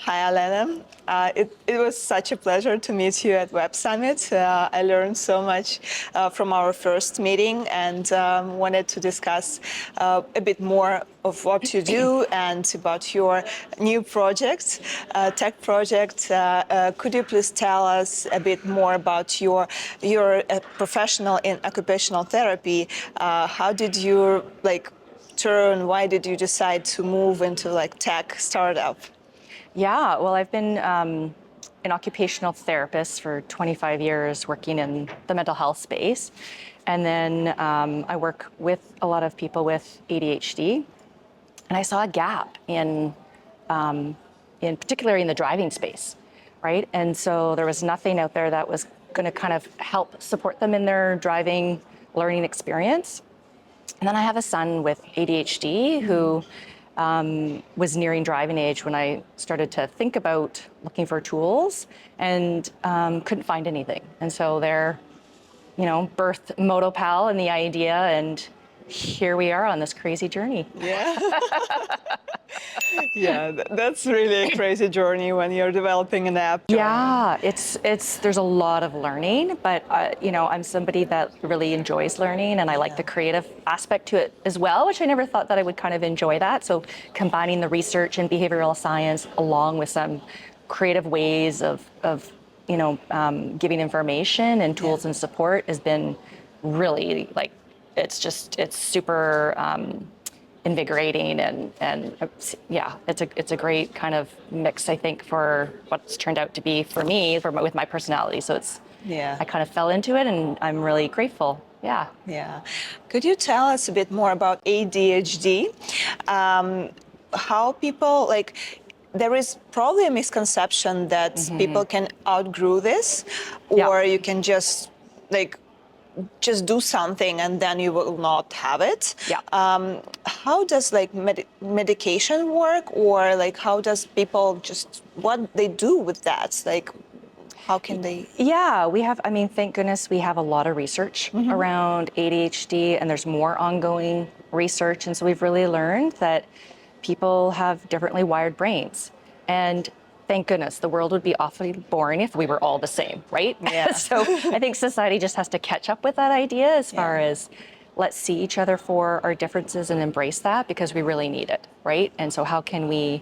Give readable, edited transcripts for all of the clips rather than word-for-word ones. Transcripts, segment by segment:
Hi, Alana. It was such a pleasure to meet you at Web Summit. I learned so much from our first meeting and wanted to discuss a bit more of what you do and about your new project, tech project. Could you please tell us a bit more about your professional in occupational therapy? How did you why did you decide to move into tech startup? Yeah, well, I've been an occupational therapist for 25 years working in the mental health space. And then I work with a lot of people with ADHD. And I saw a gap in particularly in the driving space, right? And so there was nothing out there that was going to kind of help support them in their driving learning experience. And then I have a son with ADHD who was nearing driving age when I started to think about looking for tools and couldn't find anything. And so there, birthed MotoPal and the idea, and here we are on this crazy journey. Yeah. Yeah, that's really a crazy journey when you're developing an app. Yeah, there's a lot of learning, but I'm somebody that really enjoys learning, and I like the creative aspect to it as well, which I never thought that I would kind of enjoy that. So combining the research and behavioral science along with some creative ways of giving information and tools and support has been really it's super invigorating and yeah, it's a great kind of mix, I think, for what's turned out to be for me with my personality. So I kind of fell into it, and I'm really grateful. Yeah. Yeah. Could you tell us a bit more about ADHD? How people there is probably a misconception that people can outgrow this, or you can just do something and then you will not have it. Yeah. How does medication work, or how does people what they do with that? How can they? Yeah, thank goodness we have a lot of research around ADHD, and there's more ongoing research. And so we've really learned that people have differently wired brains. And thank goodness, the world would be awfully boring if we were all the same, right? Yeah. So I think society just has to catch up with that idea as far as let's see each other for our differences and embrace that, because we really need it, right? And so how can we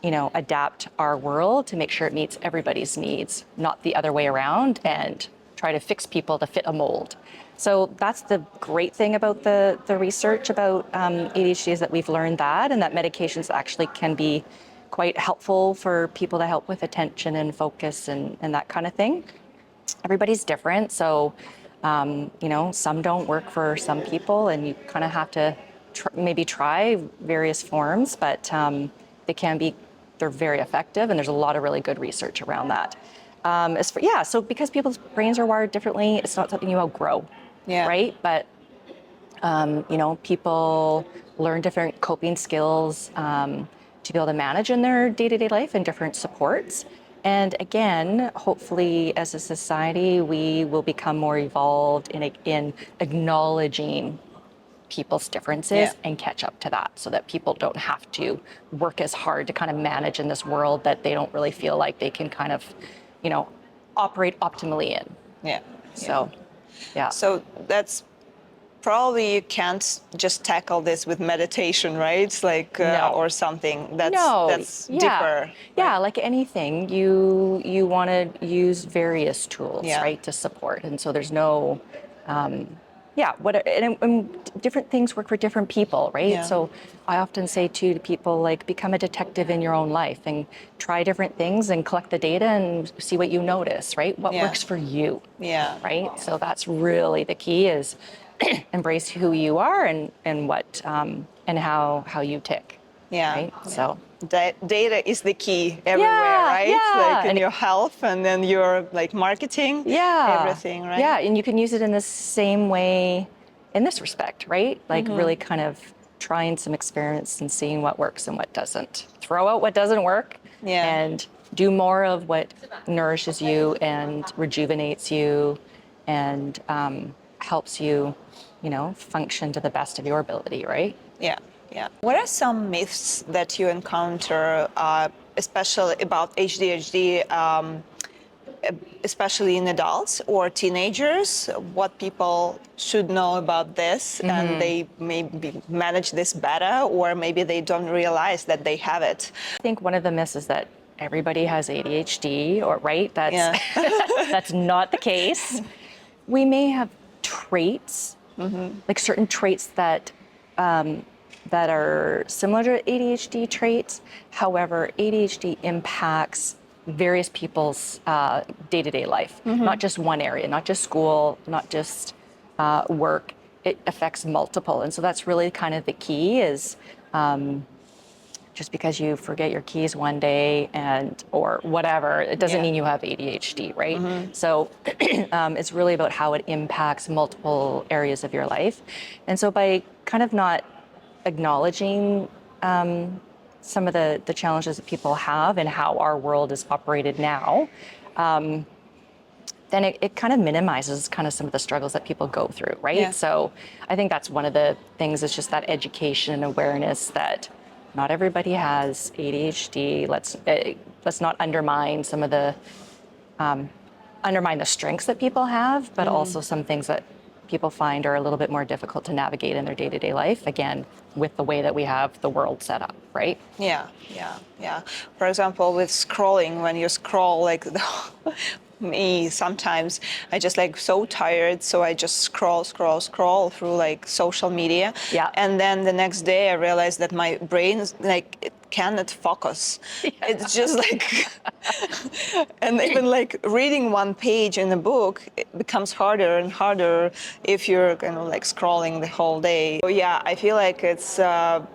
adapt our world to make sure it meets everybody's needs, not the other way around, and try to fix people to fit a mold. So that's the great thing about the research about ADHD, is that we've learned that, and that medications actually can be quite helpful for people to help with attention and focus and that kind of thing. Everybody's different, so some don't work for some people, and you kind of have to maybe try various forms, but they're very effective, and there's a lot of really good research around that. So because people's brains are wired differently, it's not something you outgrow, right? But people learn different coping skills to be able to manage in their day-to-day life, and different supports. And again, hopefully as a society, we will become more evolved in acknowledging people's differences and catch up to that, so that people don't have to work as hard to kind of manage in this world that they don't really feel like they can kind of, operate optimally in. Yeah. So, yeah. So that's probably you can't just tackle this with meditation, right? No. Or something that's deeper. Yeah, like anything, you want to use various tools, right, to support. And so there's no, and different things work for different people, right? Yeah. So I often say too to people, become a detective in your own life and try different things and collect the data and see what you notice, right? What works for you, right? So that's really the key, is embrace who you are and what and how you tick. Right? So data is the key everywhere, right? Yeah. In your health, and then your marketing, everything, right? Yeah, and you can use it in the same way in this respect, right? Really kind of trying some experiments and seeing what works and what doesn't. Throw out what doesn't work and do more of what nourishes you and rejuvenates you and helps you, function to the best of your ability, right? Yeah. What are some myths that you encounter especially about ADHD, especially in adults or teenagers, what people should know about this, and they maybe manage this better, or maybe they don't realize that they have it. I think one of the myths is that everybody has ADHD, or right? That's Yeah. that's not the case. We may have traits, like certain traits that that are similar to ADHD traits. However, ADHD impacts various people's day-to-day life, not just one area, not just school, not just work. It affects multiple, and so that's really kind of the key. Is just because you forget your keys one day and or whatever, it doesn't mean you have ADHD, right? So it's really about how it impacts multiple areas of your life. And so by kind of not acknowledging some of the challenges that people have and how our world is operated now, then it kind of minimizes kind of some of the struggles that people go through, right? Yeah. So I think that's one of the things, is just that education and awareness that not everybody has ADHD. Let's not undermine some of the undermine the strengths that people have, but also some things that people find are a little bit more difficult to navigate in their day-to-day life, again, with the way that we have the world set up, right? Yeah, yeah, yeah. For example, with scrolling, when you scroll, like me, sometimes I just like so tired, so I just scroll through like social media. Yeah. And then the next day I realize that my brain is like, it cannot focus. Yeah. It's just like, and even like reading one page in a book, it becomes harder and harder if you're kind of like scrolling the whole day. So yeah, I feel like it's kind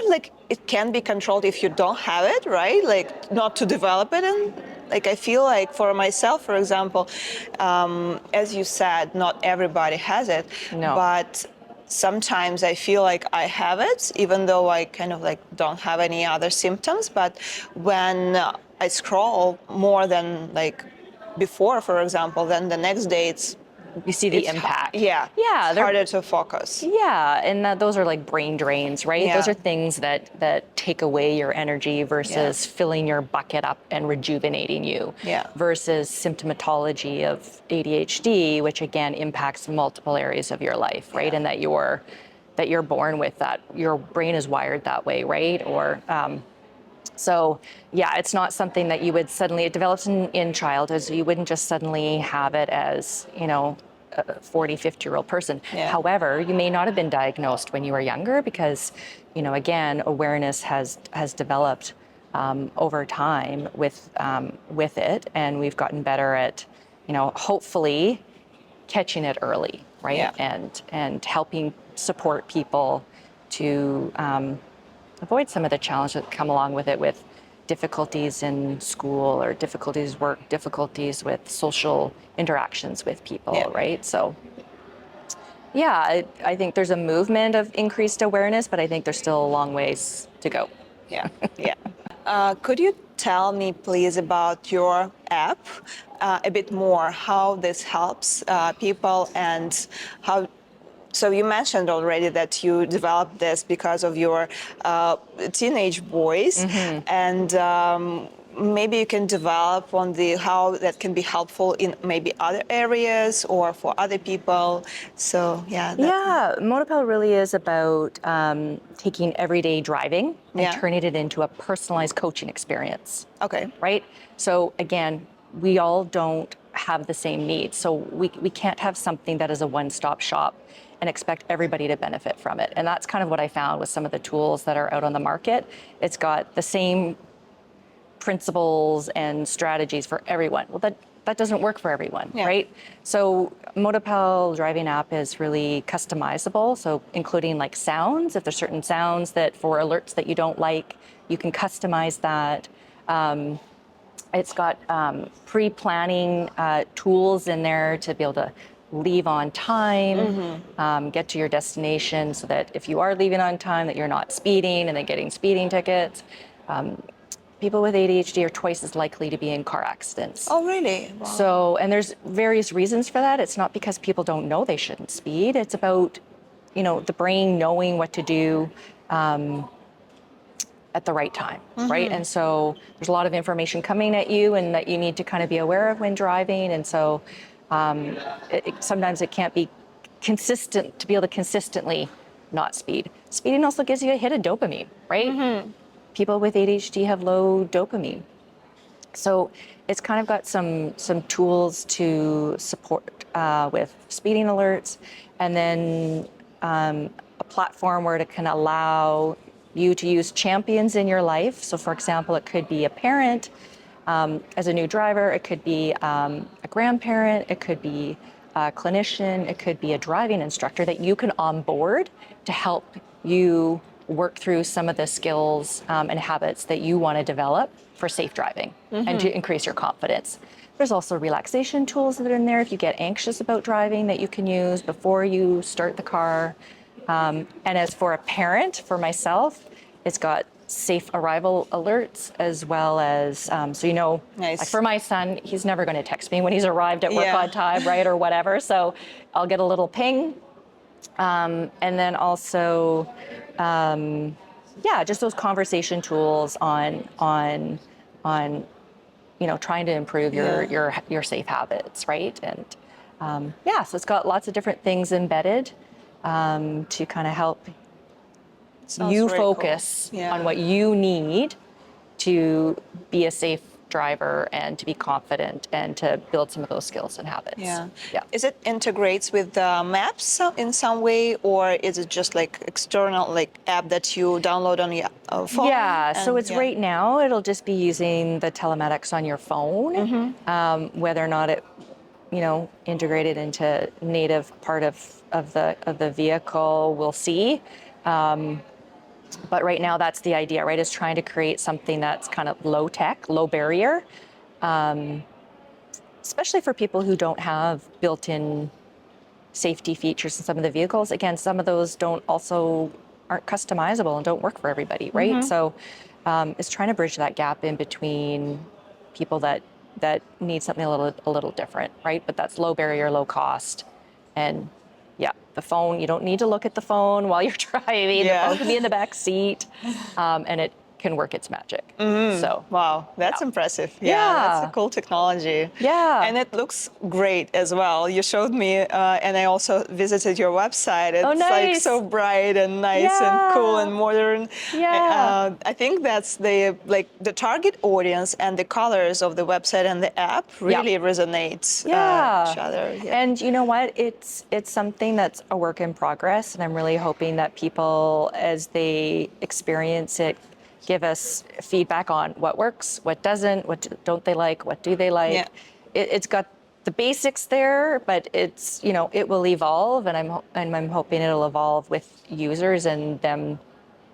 of like it can be controlled if you don't have it, right? Like not to develop it. And like I feel like for myself, for example, as you said, not everybody has it. No. But sometimes I feel like I have it, even though I kind of like don't have any other symptoms. But when I scroll more than like before, for example, then the next day You see the impact. Yeah, Yeah, it's harder to focus. yeah, and those are like brain drains, right? Yeah. Those are things that take away your energy versus filling your bucket up and rejuvenating you. Yeah. Versus symptomatology of ADHD, which again impacts multiple areas of your life, right? Yeah. And that you're born with that. Your brain is wired that way, right? Or so, yeah, it's not something that you would suddenly, it develops in childhood, so you wouldn't just suddenly have it as, a 40, 50-year-old person. Yeah. However, you may not have been diagnosed when you were younger because, again, awareness has developed over time with it, and we've gotten better at, hopefully catching it early, right? Yeah. And helping support people to avoid some of the challenges that come along with it, with difficulties in school or difficulties work, difficulties with social interactions with people, right? So yeah, I think there's a movement of increased awareness, but I think there's still a long ways to go. Yeah, yeah. Could you tell me, please, about your app a bit more, how this helps people and how. So you mentioned already that you developed this because of your teenage boys, and maybe you can develop on how that can be helpful in maybe other areas or for other people. So yeah. Yeah, MotoPal really is about taking everyday driving and turning it into a personalized coaching experience. Okay. Right? So again, we all don't have the same needs. So we can't have something that is a one-stop shop and expect everybody to benefit from it. And that's kind of what I found with some of the tools that are out on the market. It's got the same principles and strategies for everyone. Well, that doesn't work for everyone, right? So MotoPal driving app is really customizable. So including like sounds, if there's certain sounds that for alerts that you don't like, you can customize that. It's got pre-planning tools in there to be able to leave on time, get to your destination, so that if you are leaving on time, that you're not speeding and then getting speeding tickets. People with ADHD are twice as likely to be in car accidents. Oh, really? Wow. So, and there's various reasons for that. It's not because people don't know they shouldn't speed. It's about, the brain knowing what to do at the right time, right? And so there's a lot of information coming at you and that you need to kind of be aware of when driving. And so sometimes it can't be consistent to be able to consistently not speed. Speeding also gives you a hit of dopamine, right? People with ADHD have low dopamine. So it's kind of got some tools to support with speeding alerts, and then a platform where it can allow you to use champions in your life. So for example, it could be a parent as a new driver, it could be a grandparent, it could be a clinician, it could be a driving instructor that you can onboard to help you work through some of the skills and habits that you want to develop for safe driving and to increase your confidence. There's also relaxation tools that are in there if you get anxious about driving that you can use before you start the car. And as for a parent, for myself, it's got safe arrival alerts as well as, so you know, Nice. like for my son, he's never going to text me when he's arrived at work Yeah. on time, right, or whatever. So I'll get a little ping. And then also, yeah, just those conversation tools on you know, trying to improve your safe habits, right? And yeah, so it's got lots of different things embedded to kind of help Sounds you very cool. focus Yeah. on what you need to be a safe driver and to be confident and to build some of those skills and habits. Yeah. Yeah. Is it integrates with maps in some way, or is it just like external, like app that you download on your phone? Yeah, so and- it's right now, it'll just be using the telematics on your phone, whether or not it, you know, integrated into native part of the vehicle, we'll see. But right now, that's the idea, right? Is trying to create something that's kind of low tech, low barrier, especially for people who don't have built-in safety features in some of the vehicles. Again, some of those aren't customizable and don't work for everybody, right? So it's trying to bridge that gap in between people that need something a little different, right? But that's low barrier, low cost, and yeah, the phone. You don't need to look at the phone while you're driving. Yeah. The phone can be in the back seat, and it can work its magic. So Wow, that's Yeah. impressive. Yeah, that's a Yeah. cool technology. Yeah. And it looks great as well. You showed me, and I also visited your website. It's like nice. so bright and nice and cool Yeah. and modern. Yeah. I think that's the target audience, and the colors of the website and the app really resonates each other. Yeah. And you know what? It's something that's a work in progress, and I'm really hoping that people, as they experience it, give us feedback on what works, what doesn't, what don't they like, what do they like. Yeah. It's got the basics there, but it's, you know, it will evolve, and I'm hoping it'll evolve with users and them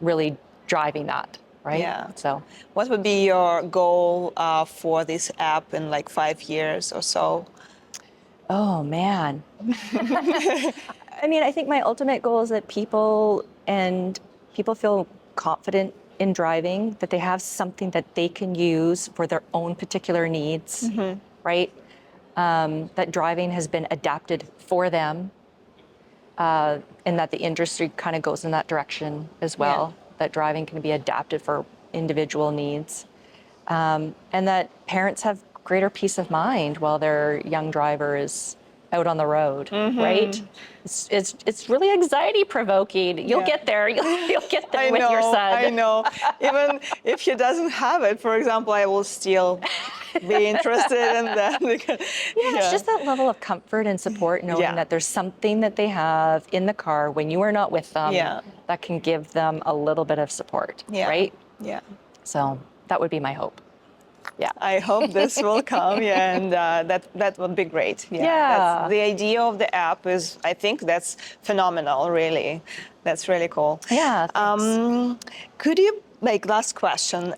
really driving that, right? Yeah. So. What would be your goal for this app in like 5 years or so? Oh man. I mean, I think my ultimate goal is that people feel confident in driving, that they have something that they can use for their own particular needs, right? That driving has been adapted for them, and that the industry kind of goes in that direction as well, that driving can be adapted for individual needs. And that parents have greater peace of mind while their young driver is out on the road, right? It's really anxiety provoking. You'll get there. You'll get there with your son. I know. Even if he doesn't have it, for example, I will still be interested in that. It's just that level of comfort and support, knowing that there's something that they have in the car when you are not with them that can give them a little bit of support, right? Yeah. So that would be my hope. Yeah. I hope this will come, and that would be great. Yeah. The idea of the app is, I think that's phenomenal, really. That's really cool. Yeah, thanks. Could you, like, last question,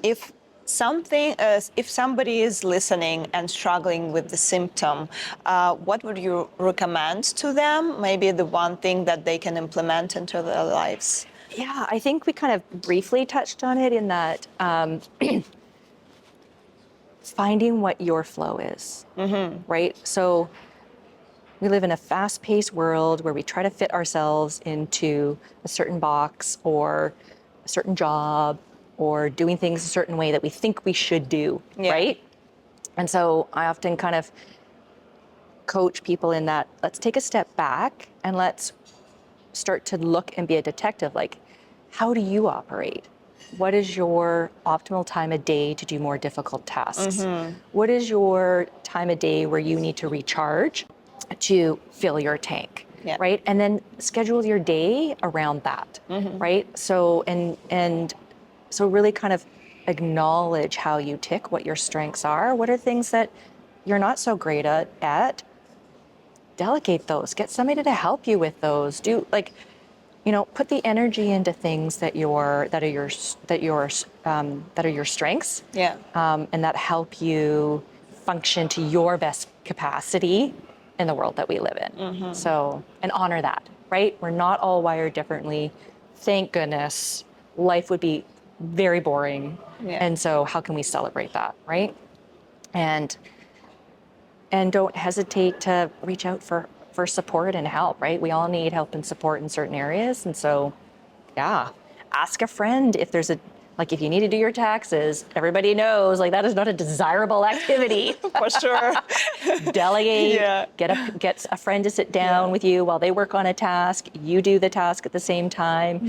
if somebody is listening and struggling with the symptom, what would you recommend to them? Maybe the one thing that they can implement into their lives? Yeah, I think we kind of briefly touched on it in that finding what your flow is, right? So we live in a fast-paced world where we try to fit ourselves into a certain box or a certain job, or doing things a certain way that we think we should do, Yeah. right? And so I often kind of coach people in that, let's take a step back and let's start to look and be a detective. Like, how do you operate? What is your optimal time of day to do more difficult tasks? What is your time of day where you need to recharge to fill your tank? Yeah. Right? And then schedule your day around that. Right? So and so really kind of acknowledge how you tick, what your strengths are. What are things that you're not so great at? Delegate those. Get somebody to help you with those. Do like, put the energy into things that are your strengths. Yeah. And that help you function to your best capacity in the world that we live in. So, and honor that, right? We're not all wired differently. Thank goodness. Life would be very boring. Yeah. And so how can we celebrate that, right? And don't hesitate to reach out for support and help, right? We all need help and support in certain areas. And so, yeah, ask a friend if there's if you need to do your taxes, everybody knows, that is not a desirable activity. For sure. Delegate, Yeah. get a friend to sit down with you while they work on a task. You do the task at the same time.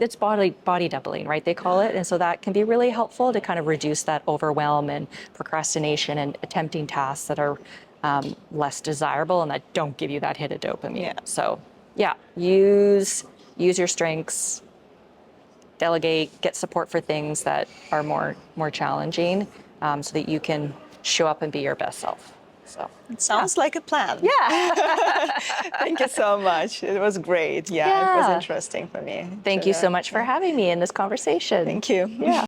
It's body doubling, right? They call it. And so that can be really helpful to kind of reduce that overwhelm and procrastination and attempting tasks that are less desirable and that don't give you that hit of dopamine. Yeah. So yeah, use your strengths, delegate, get support for things that are more challenging, so that you can show up and be your best self. So It sounds like a plan. yeah. Thank you so much. It was great. Yeah, it was interesting for me. Thank you so much for having me in this conversation. Thank you. Yeah.